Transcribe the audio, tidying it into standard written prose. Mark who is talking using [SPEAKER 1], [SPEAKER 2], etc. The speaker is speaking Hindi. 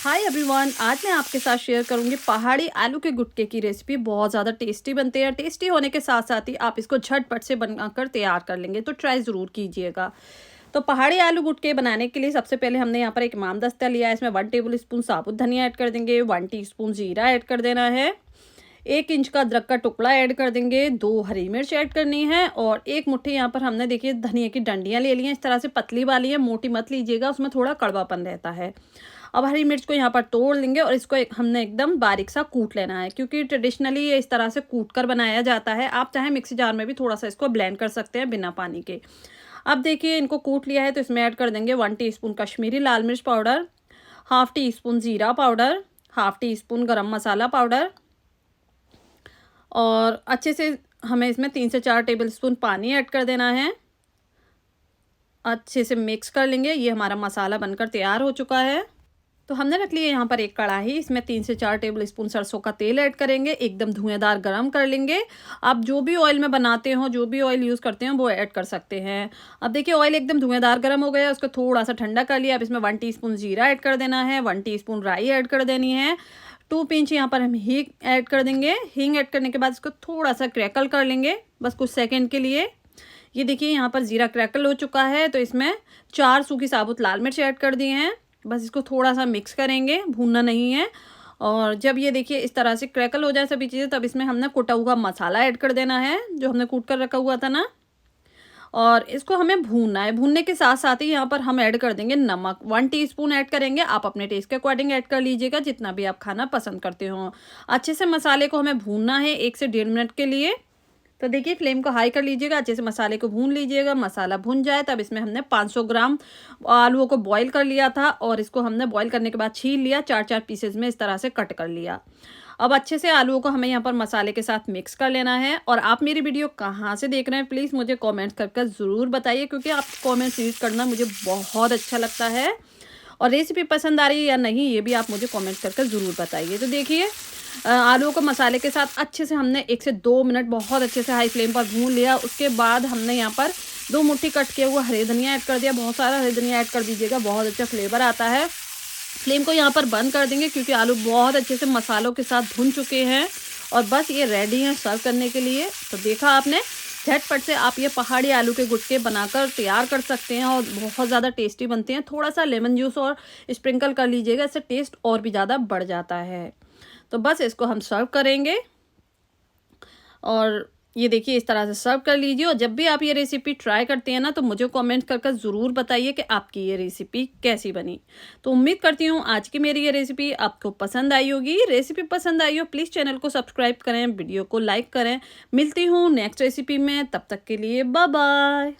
[SPEAKER 1] हाय एवरीवन, आज मैं आपके साथ शेयर करूंगी पहाड़ी आलू के गुटके की रेसिपी। बहुत ज़्यादा टेस्टी बनते हैं। टेस्टी होने के साथ साथ ही आप इसको झटपट से बनाकर तैयार कर लेंगे, तो ट्राई ज़रूर कीजिएगा। तो पहाड़ी आलू गुटके बनाने के लिए सबसे पहले हमने यहाँ पर एक इमाम दस्ता लिया है। इसमें 1 टेबल स्पून साबुत धनिया ऐड कर देंगे, 1 टीस्पून जीरा ऐड कर देना है, 1 इंच का अदरक का टुकड़ा ऐड कर देंगे, 2 हरी मिर्च ऐड करनी है और 1 मुट्ठी यहाँ पर हमने देखिए धनिया की डंडियाँ ले ली हैं। इस तरह से पतली वाली है, मोटी मत लीजिएगा, उसमें थोड़ा कड़वापन रहता है। अब हरी मिर्च को यहाँ पर तोड़ लेंगे और इसको हमने एकदम बारीक सा कूट लेना है, क्योंकि ट्रेडिशनली ये इस तरह से कूट कर बनाया जाता है। आप चाहे मिक्सी जार में भी थोड़ा सा इसको ब्लेंड कर सकते हैं बिना पानी के। अब देखिए इनको कूट लिया है, तो इसमें ऐड कर देंगे 1 टीस्पून कश्मीरी लाल मिर्च पाउडर, हाफ टी स्पून जीरा पाउडर, हाफ टी स्पून गरम मसाला पाउडर और अच्छे से हमें इसमें 3 से 4 टेबल स्पून पानी ऐड कर देना है। अच्छे से मिक्स कर लेंगे। ये हमारा मसाला बनकर तैयार हो चुका है। तो हमने रख लिया यहाँ पर एक कढ़ाई, इसमें 3 से 4 टेबल स्पून सरसों का तेल ऐड करेंगे, एकदम धुआंधार गरम कर लेंगे। आप जो भी ऑयल में बनाते हो, जो भी ऑयल यूज़ करते हैं वो ऐड कर सकते हैं। अब देखिए ऑयल एकदम धुआंधार गरम हो गया, उसको थोड़ा सा ठंडा कर लिया। अब इसमें 1 टीस्पून जीरा ऐड कर देना है, 1 टीस्पून राई ऐड कर देनी है, 2 पिंच यहाँ पर हम हींग ऐड कर देंगे। हींग ऐड करने के बाद इसको थोड़ा सा क्रैकल कर लेंगे, बस कुछ सेकेंड के लिए। ये देखिए यहाँ पर जीरा क्रैकल हो चुका है, तो इसमें 4 सूखी साबुत लाल मिर्च ऐड कर दिए हैं। बस इसको थोड़ा सा मिक्स करेंगे, भूनना नहीं है। और जब ये देखिए इस तरह से क्रैकल हो जाए सभी चीज़ें, तब इसमें हमने कुटा हुआ मसाला ऐड कर देना है, जो हमने कूट कर रखा हुआ था ना। और इसको हमें भूनना है। भूनने के साथ साथ ही यहाँ पर हम ऐड कर देंगे नमक, 1 टीस्पून ऐड करेंगे। आप अपने टेस्ट के अकॉर्डिंग ऐड कर लीजिएगा, जितना भी आप खाना पसंद करते हो। अच्छे से मसाले को हमें भूनना है 1 से 1.5 मिनट के लिए। तो देखिए फ्लेम को हाई कर लीजिएगा, अच्छे से मसाले को भून लीजिएगा। मसाला भून जाए तब इसमें हमने 500 ग्राम आलूओं को बॉईल कर लिया था और इसको हमने बॉईल करने के बाद छील लिया, 4-4 पीसेज में इस तरह से कट कर लिया। अब अच्छे से आलूओं को हमें यहाँ पर मसाले के साथ मिक्स कर लेना है। और आप मेरी वीडियो कहाँ से देख रहे हैं प्लीज़ मुझे कमेंट कर ज़रूर बताइए, क्योंकि आप कमेंट्स रीड करना मुझे बहुत अच्छा लगता है। और रेसिपी पसंद आ रही है या नहीं, ये भी आप मुझे कमेंट कर ज़रूर बताइए। तो देखिए आलूओं को मसाले के साथ अच्छे से हमने 1 से 2 मिनट बहुत अच्छे से हाई फ्लेम पर भून लिया। उसके बाद हमने यहाँ पर 2 मुट्ठी कट किया हुआ हरे धनिया ऐड कर दिया। बहुत सारा हरे धनिया ऐड कर दीजिएगा, बहुत अच्छा फ्लेवर आता है। फ्लेम को यहाँ पर बंद कर देंगे, क्योंकि आलू बहुत अच्छे से मसालों के साथ भुन चुके हैं और बस ये रेडी हैं सर्व करने के लिए। तो देखा आपने, झटपट से आप ये पहाड़ी आलू के गुटके बनाकर तैयार कर सकते हैं और बहुत ज़्यादा टेस्टी बनते हैं। थोड़ा सा लेमन जूस और स्प्रिंकल कर लीजिएगा, इससे टेस्ट और भी ज़्यादा बढ़ जाता है। तो बस इसको हम सर्व करेंगे और ये देखिए इस तरह से सर्व कर लीजिए। और जब भी आप ये रेसिपी ट्राई करते हैं ना, तो मुझे कमेंट कर ज़रूर बताइए कि आपकी ये रेसिपी कैसी बनी। तो उम्मीद करती हूँ आज की मेरी ये रेसिपी आपको पसंद आई होगी। रेसिपी पसंद आई हो प्लीज़ चैनल को सब्सक्राइब करें, वीडियो को लाइक करें। मिलती हूँ नेक्स्ट रेसिपी में, तब तक के लिए बाय बाय।